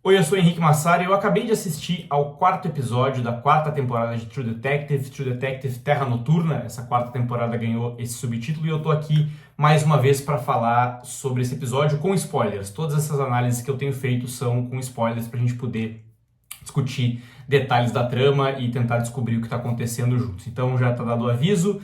Oi, eu sou o Henrique Massari e eu acabei de assistir ao quarto episódio da quarta temporada de True Detective Terra Noturna. Essa quarta temporada ganhou esse subtítulo e eu tô aqui mais uma vez para falar sobre esse episódio com spoilers. Todas essas análises que eu tenho feito são com spoilers para a gente poder discutir detalhes da trama e tentar descobrir o que está acontecendo juntos. Então já está dado o aviso.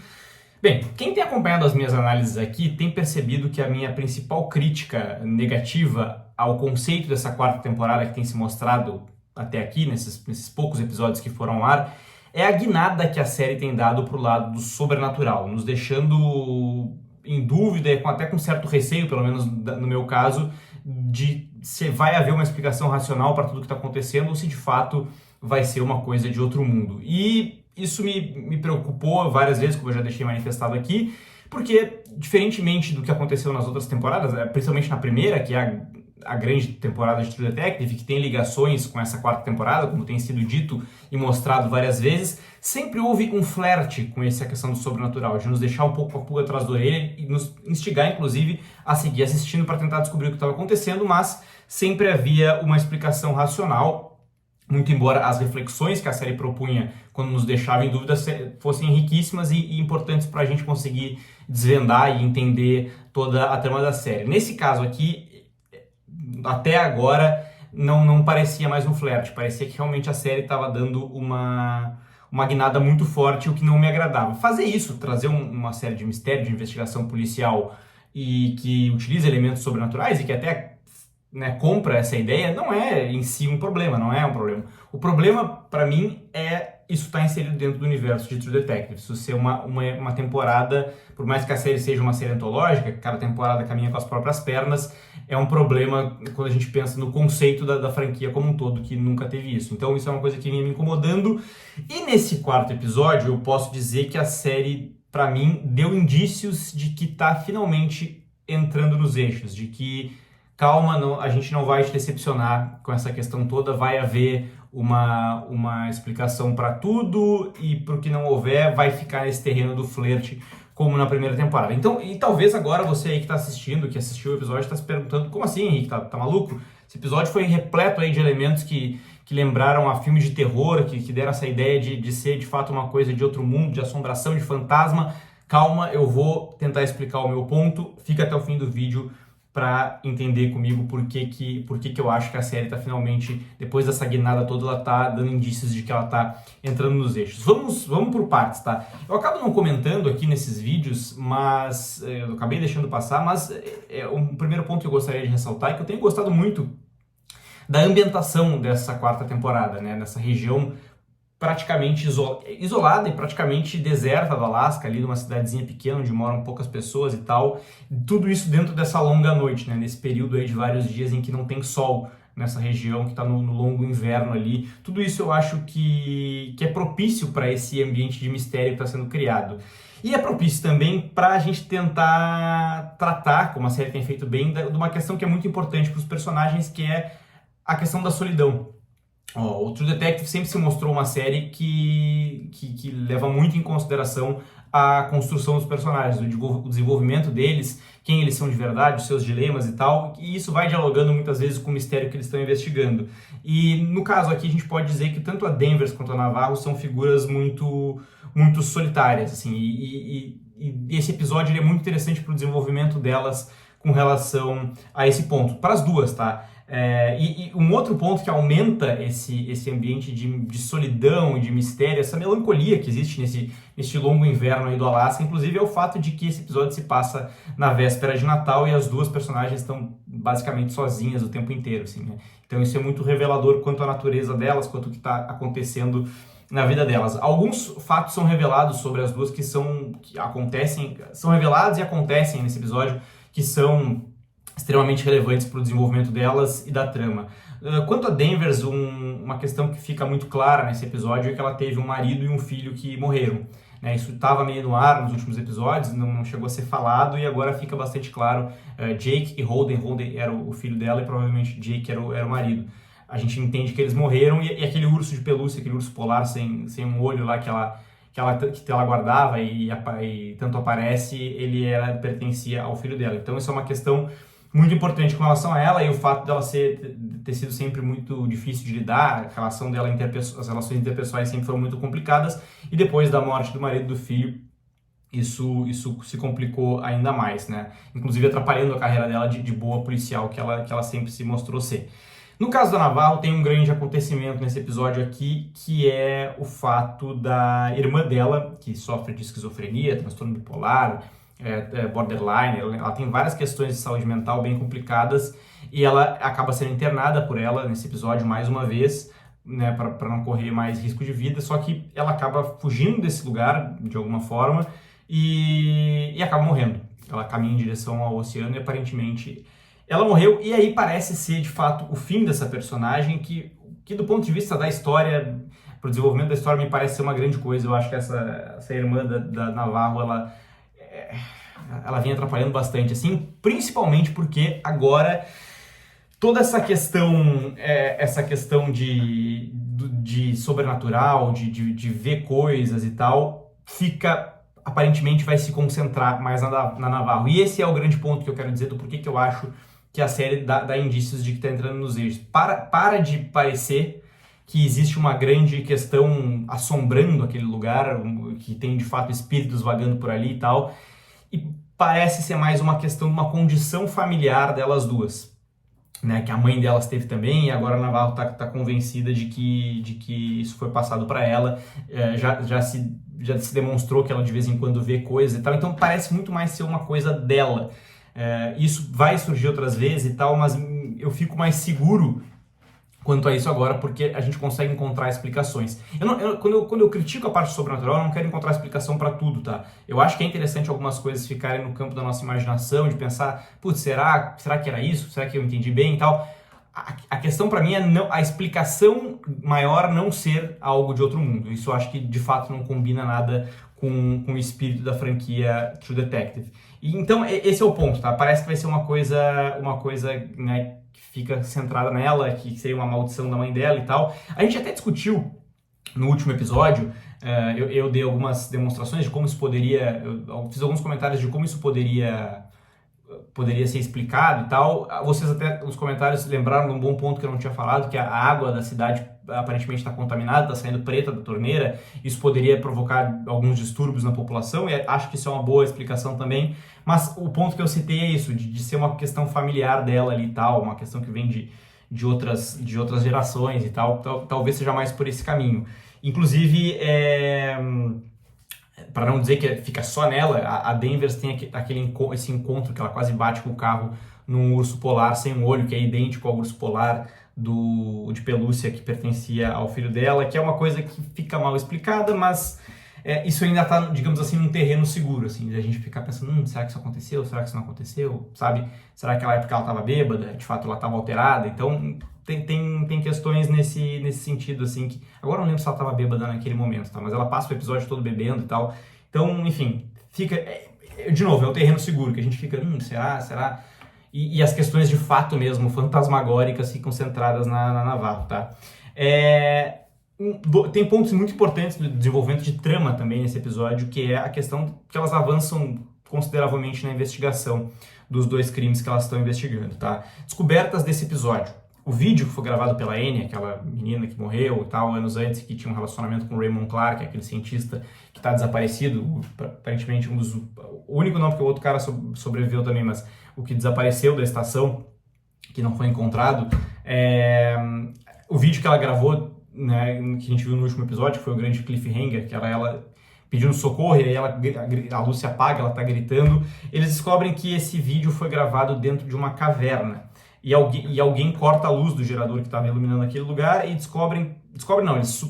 Bem, quem tem acompanhado as minhas análises aqui tem percebido que a minha principal crítica negativa ao conceito dessa quarta temporada que tem se mostrado até aqui, nesses poucos episódios que foram ao ar, é a guinada que a série tem dado pro lado do sobrenatural, nos deixando em dúvida, até com certo receio, pelo menos no meu caso, de se vai haver uma explicação racional para tudo que está acontecendo ou se de fato vai ser uma coisa de outro mundo. E isso me preocupou várias vezes, como eu já deixei manifestado aqui, porque, diferentemente do que aconteceu nas outras temporadas, principalmente na primeira, que é a grande temporada de True Detective, que tem ligações com essa quarta temporada, como tem sido dito e mostrado várias vezes, sempre houve um flerte com essa questão do sobrenatural, de nos deixar um pouco com a pulga atrás da orelha e nos instigar, inclusive, a seguir assistindo para tentar descobrir o que estava acontecendo, mas sempre havia uma explicação racional, muito embora as reflexões que a série propunha quando nos deixava em dúvida fossem riquíssimas e importantes para a gente conseguir desvendar e entender toda a trama da série. Nesse caso aqui, até agora, não parecia mais um flerte, parecia que realmente a série estava dando uma guinada muito forte, o que não me agradava. Fazer isso, trazer uma série de mistério, de investigação policial e que utiliza elementos sobrenaturais e que até compra essa ideia, não é em si um problema, não é um problema. O problema, para mim, é isso estar inserido dentro do universo de True Detective. Isso ser uma temporada, por mais que a série seja uma série antológica, cada temporada caminha com as próprias pernas, é um problema quando a gente pensa no conceito da franquia como um todo, que nunca teve isso. Então isso é uma coisa que vinha me incomodando. E nesse quarto episódio, eu posso dizer que a série, para mim, deu indícios de que está finalmente entrando nos eixos, de que calma, a gente não vai te decepcionar com essa questão toda, vai haver uma explicação para tudo e para o que não houver vai ficar nesse terreno do flerte como na primeira temporada. Então, e talvez agora você aí que está assistindo, que assistiu o episódio, está se perguntando, como assim, Henrique, tá maluco? Esse episódio foi repleto aí de elementos que lembraram a filme de terror, que deram essa ideia de ser de fato uma coisa de outro mundo, de assombração, de fantasma. Calma, eu vou tentar explicar o meu ponto, fica até o fim do vídeo para entender comigo por que eu acho que a série está finalmente, depois dessa guinada toda, ela está dando indícios de que ela está entrando nos eixos. Vamos por partes, tá? Eu acabo não comentando aqui nesses vídeos, mas eu acabei deixando passar, mas um primeiro ponto que eu gostaria de ressaltar é que eu tenho gostado muito da ambientação dessa quarta temporada, né? Nessa região praticamente isolada e praticamente deserta do Alasca, ali numa cidadezinha pequena onde moram poucas pessoas e tal. Tudo isso dentro dessa longa noite, né? Nesse período aí de vários dias em que não tem sol nessa região, que está no longo inverno ali. Tudo isso eu acho que é propício para esse ambiente de mistério que está sendo criado. E é propício também para a gente tentar tratar, como a série tem feito bem, de uma questão que é muito importante para os personagens, que é a questão da solidão. O True Detective sempre se mostrou uma série que leva muito em consideração a construção dos personagens, o desenvolvimento deles, quem eles são de verdade, os seus dilemas e tal, e isso vai dialogando muitas vezes com o mistério que eles estão investigando. E no caso aqui a gente pode dizer que tanto a Danvers quanto a Navarro são figuras muito solitárias, assim, e esse episódio ele é muito interessante para o desenvolvimento delas com relação a esse ponto, para as duas, tá? E um outro ponto que aumenta esse ambiente de solidão e de mistério, essa melancolia que existe nesse longo inverno aí do Alasca, inclusive é o fato de que esse episódio se passa na véspera de Natal e as duas personagens estão basicamente sozinhas o tempo inteiro, assim, né? Então isso é muito revelador quanto à natureza delas, quanto ao que está acontecendo na vida delas. Alguns fatos são revelados sobre as duas são revelados e acontecem nesse episódio, que são extremamente relevantes para o desenvolvimento delas e da trama. Quanto a Danvers, uma questão que fica muito clara nesse episódio é que ela teve um marido e um filho que morreram. Né? Isso estava meio no ar nos últimos episódios, não chegou a ser falado e agora fica bastante claro. Jake e Holden era o filho dela e provavelmente Jake era o marido. A gente entende que eles morreram e aquele urso de pelúcia, aquele urso polar sem um olho lá que ela guardava e tanto aparece, pertencia ao filho dela. Então isso é uma questão muito importante com relação a ela, e o fato dela ter sido sempre muito difícil de lidar, a relação dela, as relações interpessoais sempre foram muito complicadas, e depois da morte do marido e do filho, isso se complicou ainda mais, né? Inclusive atrapalhando a carreira dela de boa policial que ela sempre se mostrou ser. No caso da Navarro, tem um grande acontecimento nesse episódio aqui, que é o fato da irmã dela, que sofre de esquizofrenia, transtorno bipolar, borderline, ela tem várias questões de saúde mental bem complicadas, e ela acaba sendo internada por ela nesse episódio mais uma vez, né, para não correr mais risco de vida, só que ela acaba fugindo desse lugar, de alguma forma, e acaba morrendo. Ela caminha em direção ao oceano e aparentemente ela morreu, e aí parece ser de fato o fim dessa personagem, que do ponto de vista da história, pro desenvolvimento da história, me parece ser uma grande coisa. Eu acho que essa irmã da Navarro, ela vem atrapalhando bastante, assim, principalmente porque agora toda essa questão de sobrenatural, de ver coisas e tal, aparentemente vai se concentrar mais na Navarro. E esse é o grande ponto que eu quero dizer do porquê que eu acho que a série dá indícios de que está entrando nos eixos. Para de parecer que existe uma grande questão assombrando aquele lugar, que tem de fato espíritos vagando por ali e tal, e parece ser mais uma questão de uma condição familiar delas duas, né, que a mãe delas teve também, e agora a Navarro tá convencida de que isso foi passado para ela, já se demonstrou que ela de vez em quando vê coisas e tal, então parece muito mais ser uma coisa dela. Isso vai surgir outras vezes e tal, mas eu fico mais seguro quanto a isso agora, porque a gente consegue encontrar explicações. Quando eu critico a parte sobrenatural, eu não quero encontrar explicação para tudo, tá? Eu acho que é interessante algumas coisas ficarem no campo da nossa imaginação, de pensar, putz, será que era isso? Será que eu entendi bem e tal? A questão para mim é a explicação maior não ser algo de outro mundo. Isso eu acho que de fato não combina nada com o espírito da franquia True Detective. E, então esse é o ponto, tá? Parece que vai ser uma coisa, né, que fica centrada nela, que seria uma maldição da mãe dela e tal. A gente até discutiu no último episódio, eu dei algumas demonstrações de como isso poderia, eu fiz alguns comentários de como isso poderia ser explicado e tal. Vocês até nos comentários lembraram de um bom ponto que eu não tinha falado, que a água da cidade aparentemente está contaminada, está saindo preta da torneira. Isso poderia provocar alguns distúrbios na população, e acho que isso é uma boa explicação também. Mas o ponto que eu citei é isso, de ser uma questão familiar dela ali e tal, uma questão que vem de outras gerações e tal, talvez seja mais por esse caminho. Inclusive, para não dizer que fica só nela, a Danvers tem esse encontro que ela quase bate com o carro num urso polar sem um olho, que é idêntico ao urso polar de pelúcia que pertencia ao filho dela, que é uma coisa que fica mal explicada, mas isso ainda está, digamos assim, num terreno seguro, assim, de a gente ficar pensando, será que isso aconteceu? Será que isso não aconteceu? Sabe? Será que ela é porque ela estava bêbada? De fato, ela estava alterada? Então, tem questões nesse sentido, assim, que agora eu não lembro se ela estava bêbada naquele momento, tá? Mas ela passa o episódio todo bebendo e tal. Então, enfim, fica... de novo, é um terreno seguro, que a gente fica, será? E as questões de fato mesmo, fantasmagóricas, ficam centradas na Navarro, tá? Tem pontos muito importantes do desenvolvimento de trama também nesse episódio, que é a questão que elas avançam consideravelmente na investigação dos dois crimes que elas estão investigando, tá? Descobertas desse episódio. O vídeo que foi gravado pela Annie, aquela menina que morreu e tal, anos antes, que tinha um relacionamento com o Raymond Clark, aquele cientista que está desaparecido, aparentemente o único não, porque o outro cara sobreviveu também, mas o que desapareceu da estação, que não foi encontrado, o vídeo que ela gravou, né, que a gente viu no último episódio, que foi o grande cliffhanger, que ela pedindo socorro, e aí a luz se apaga, ela tá gritando. Eles descobrem que esse vídeo foi gravado dentro de uma caverna. E alguém corta a luz do gerador que estava iluminando aquele lugar e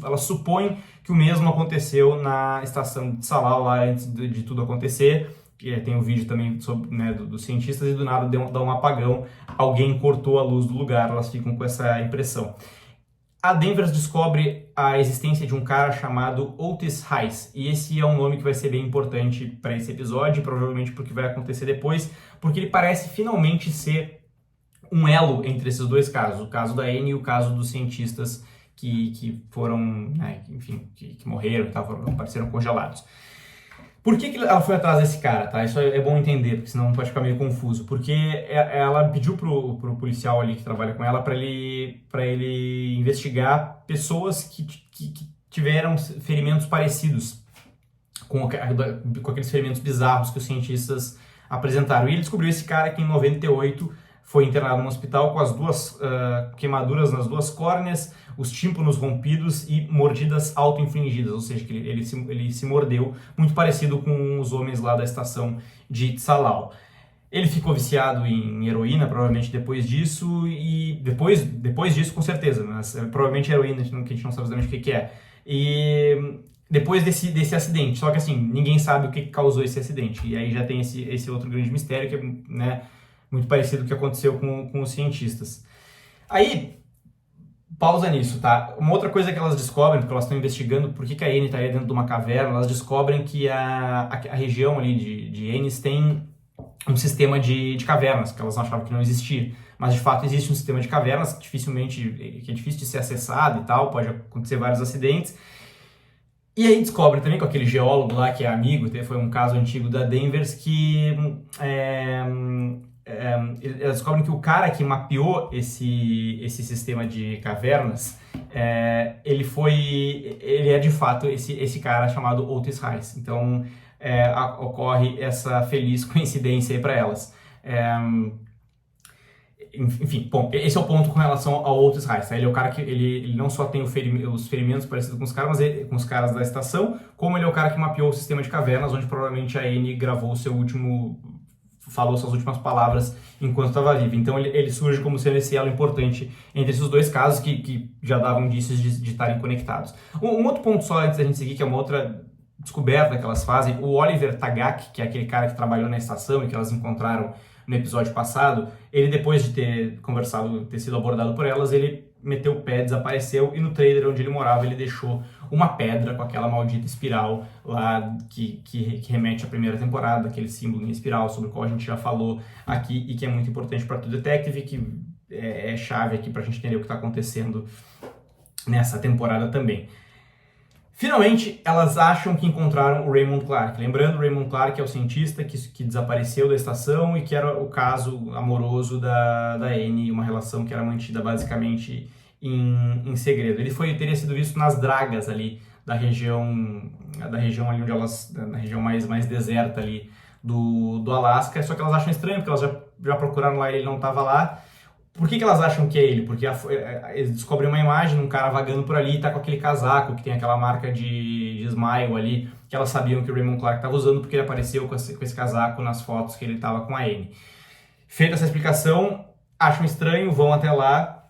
elas supõem que o mesmo aconteceu na estação de Salal lá antes de tudo acontecer. Tem o vídeo também sobre, né, dos cientistas, e do nada dá um apagão, alguém cortou a luz do lugar, elas ficam com essa impressão. A Danvers descobre a existência de um cara chamado Otis Heiss, e esse é um nome que vai ser bem importante para esse episódio, provavelmente porque vai acontecer depois, porque ele parece finalmente ser um elo entre esses dois casos, o caso da Annie e o caso dos cientistas que foram, né, enfim, que morreram e tal, apareceram congelados. Por que ela foi atrás desse cara, tá? Isso é bom entender, porque senão pode ficar meio confuso. Porque ela pediu pro policial ali que trabalha com ela para ele investigar pessoas que tiveram ferimentos parecidos com aqueles ferimentos bizarros que os cientistas apresentaram. E ele descobriu esse cara que em 98 foi internado no hospital com as duas queimaduras nas duas córneas, os tímpanos rompidos e mordidas auto-infligidas, ou seja, que ele se mordeu, muito parecido com os homens lá da estação de Tsalau. Ele ficou viciado em heroína, provavelmente depois disso, e depois disso com certeza, mas provavelmente heroína, que a gente não sabe exatamente o que é. E depois desse acidente, só que assim, ninguém sabe o que causou esse acidente, e aí já tem esse outro grande mistério, que é, né, muito parecido com o que aconteceu com os cientistas. Aí, pausa nisso, tá? Uma outra coisa que elas descobrem, porque elas estão investigando por que a Eni estaria dentro de uma caverna, elas descobrem que a região ali de Ennis tem um sistema de cavernas, que elas achavam que não existia. Mas, de fato, existe um sistema de cavernas que é difícil de ser acessado e tal, pode acontecer vários acidentes. E aí descobre também com aquele geólogo lá que é amigo, foi um caso antigo da Danvers, que eles descobrem que o cara que mapeou esse sistema de cavernas, ele é de fato esse cara chamado Otis Rice. Então ocorre essa feliz coincidência aí para elas. Enfim, bom, esse é o ponto com relação ao Otis Rice. Tá? Ele é o cara que ele não só tem os ferimentos parecidos com os caras, mas com os caras da estação, como ele é o cara que mapeou o sistema de cavernas, onde provavelmente a Eni gravou falou suas últimas palavras enquanto estava vivo. Então ele surge como sendo esse elo importante entre esses dois casos que já davam indícios de estarem conectados. Um outro ponto só antes da gente seguir, que é uma outra descoberta que elas fazem, o Oliver Tagak, que é aquele cara que trabalhou na estação e que elas encontraram no episódio passado, ele depois de ter sido abordado por elas, ele meteu o pé, desapareceu, e no trailer onde ele morava ele deixou uma pedra com aquela maldita espiral lá que remete à primeira temporada, aquele símbolo em espiral sobre o qual a gente já falou aqui e que é muito importante para True Detective, que é chave aqui para a gente entender o que está acontecendo nessa temporada também. Finalmente, elas acham que encontraram o Raymond Clark. Lembrando, o Raymond Clark é o cientista que desapareceu da estação e que era o caso amoroso da Eni, uma relação que era mantida basicamente em segredo. Ele teria sido visto nas dragas ali da região ali onde elas, na região mais deserta ali do Alasca, só que elas acham estranho, porque elas já procuraram lá e ele não estava lá. Por que elas acham que é ele? Porque eles descobrem uma imagem de um cara vagando por ali e tá com aquele casaco que tem aquela marca de smile ali, que elas sabiam que o Raymond Clark estava usando porque ele apareceu com esse casaco nas fotos que ele estava com a Eni. Feita essa explicação, acham estranho, vão até lá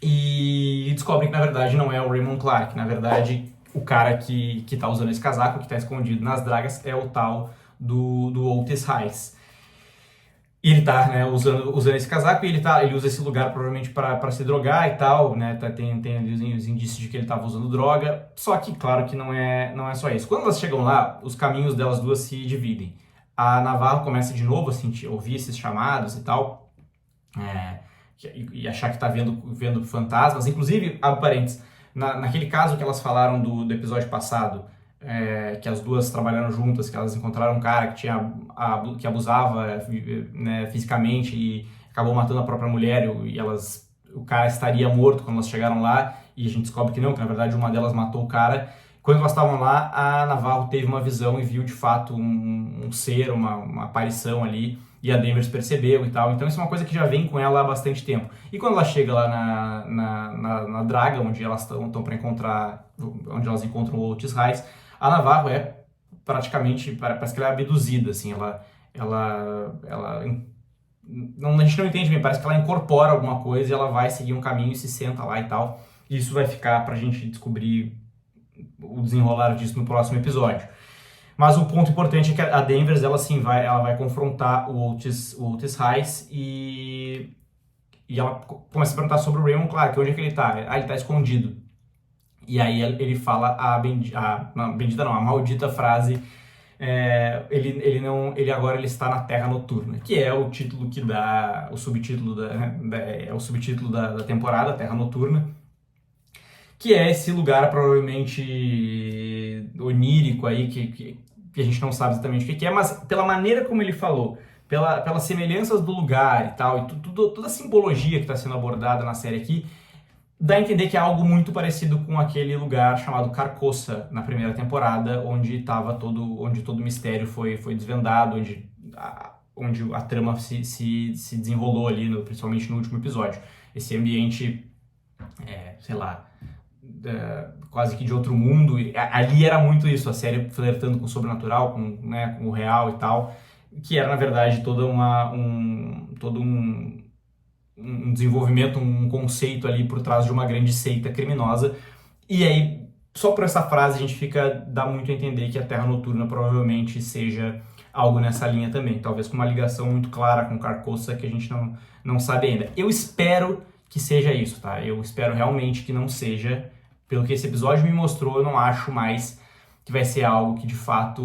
e descobrem que na verdade não é o Raymond Clark. Na verdade, o cara que tá usando esse casaco, que tá escondido nas dragas, é o tal do Otis Rice. E ele tá, né, usando esse casaco e ele usa esse lugar provavelmente para se drogar e tal, né, tem ali os indícios de que ele estava usando droga, só que claro que não é só isso. Quando elas chegam lá, os caminhos delas duas se dividem. A Navarro começa de novo a ouvir esses chamados e tal, e achar que tá vendo fantasmas, inclusive, abre parênteses, naquele caso que elas falaram do episódio passado, que as duas trabalharam juntas, que elas encontraram um cara que abusava, né, fisicamente e acabou matando a própria mulher e o cara estaria morto quando elas chegaram lá e a gente descobre que não, que na verdade uma delas matou o cara. Quando elas estavam lá, a Navarro teve uma visão e viu de fato um ser, uma aparição ali, e a Danvers percebeu e tal. Então isso é uma coisa que já vem com ela há bastante tempo. E quando ela chega lá na draga, onde elas estão para encontrar, onde elas encontram o Otis Rice, a Navarro praticamente, parece que ela é abduzida, assim, não, a gente não entende bem, parece que ela incorpora alguma coisa e ela vai seguir um caminho e se senta lá e tal. E isso vai ficar pra gente descobrir o desenrolar disso no próximo episódio. Mas o ponto importante é que a Danvers, ela vai confrontar o Otis Rice e ela começa a perguntar sobre o Raymond Clark, onde é que ele tá? Ele tá escondido. E aí ele fala a maldita frase, ele agora está na Terra Noturna, que é o título que dá, o subtítulo da temporada, Terra Noturna, que é esse lugar provavelmente onírico aí, que a gente não sabe exatamente o que é, mas pela maneira como ele falou, pelas semelhanças do lugar e tal, e toda a simbologia que está sendo abordada na série aqui, dá a entender que é algo muito parecido com aquele lugar chamado Carcosa na primeira temporada, onde todo o mistério foi desvendado, onde a trama se desenrolou ali, principalmente no último episódio. Esse ambiente, sei lá, quase que de outro mundo. Ali era muito isso, a série flertando com o sobrenatural, com o real e tal, que era, na verdade, todo um desenvolvimento, um conceito ali por trás de uma grande seita criminosa. E aí, só por essa frase, a gente dá muito a entender que a Terra Noturna provavelmente seja algo nessa linha também, talvez com uma ligação muito clara com Carcosa que a gente não sabe ainda. Eu espero que seja isso, tá? Eu espero realmente que não seja. Pelo que esse episódio me mostrou, eu não acho mais que vai ser algo que de fato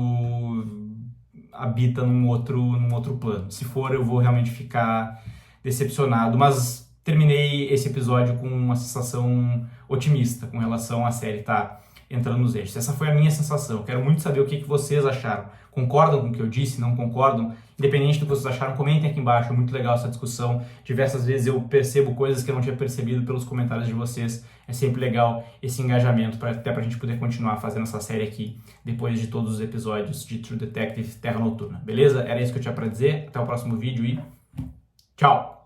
habita num outro plano. Se for, eu vou realmente ficar decepcionado, mas terminei esse episódio com uma sensação otimista com relação à série tá entrando nos eixos. Essa foi a minha sensação. Quero muito saber o que vocês acharam. Concordam com o que eu disse? Não concordam? Independente do que vocês acharam, comentem aqui embaixo. É muito legal essa discussão. Diversas vezes eu percebo coisas que eu não tinha percebido pelos comentários de vocês. É sempre legal esse engajamento, até pra gente poder continuar fazendo essa série aqui depois de todos os episódios de True Detective Terra Noturna. Beleza? Era isso que eu tinha pra dizer. Até o próximo vídeo e tchau!